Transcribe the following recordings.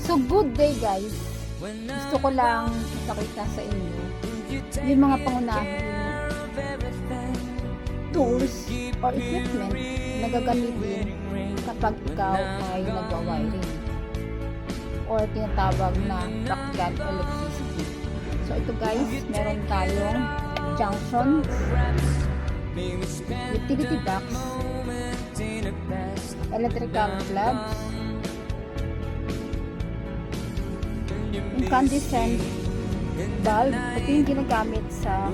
So good day guys, gusto ko lang ipakita sa inyo yung mga pangunahing tools or equipment na gagamitin kapag ikaw ay nagwa-wiring or tinatawag na practical electricity. So ito guys, meron tayong junction, utility box, electrical plugs, incandescent bulb. Ito yung ginagamit sa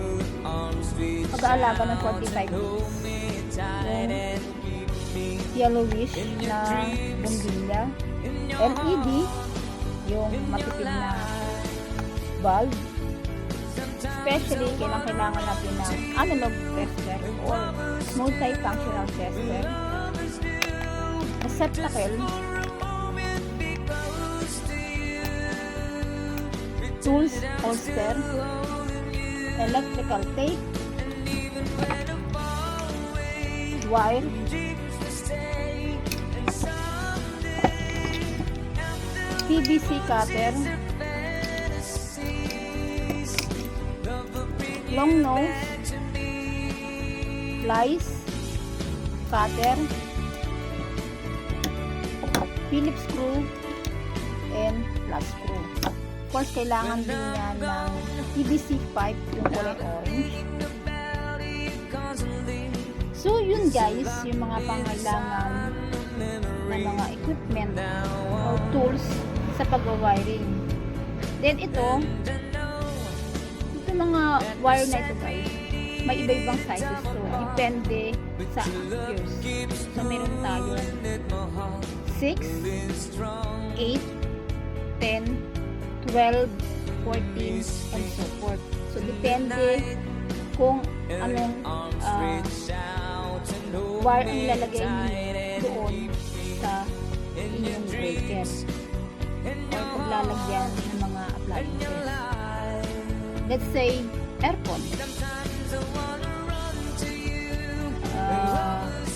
pag-aalaga ng 45 days. Yung yellowish na bombilya, LED, yung matipid na bulb, especially kailangan natin ng analog tester or multifunctional tester, receptacle, tools holster, electrical tape, wire, PVC cutter, long nose, plies, cutter, Phillips screw, and flat screw. Of course, kailangan din yan ng PVC pipe, yung kulay orange. So, yun guys, yung mga pangailangan na mga equipment or tools sa pag-wiring. Then, ito mga wire na ito guys, may iba-ibang sizes to. Depende sa amperes. So, meron tayo 6, 8, 10, 12, 14, and so forth. So, depende kung anong wire ang ilalagay niyo doon sa inyong breaker or paglalagyan ng mga appliances. Let's say, aircon,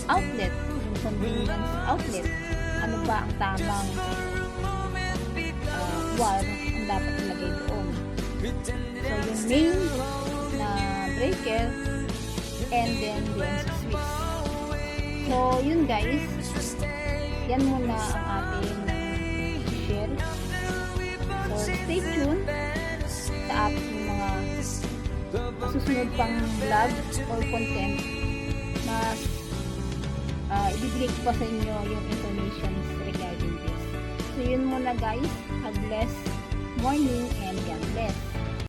outlet, yung convenience outlet. Ano ba ang tamang wire ang dapat ilagay doon? So, yung main na breaker and then yung switch. So, yun guys, yan muna ang ating share. So, stay tuned sa ating mga susunod pang vlog or content na ibibigay ko pa sa inyo yung information regarding this. So, yun muna guys. God bless. Morning and God bless.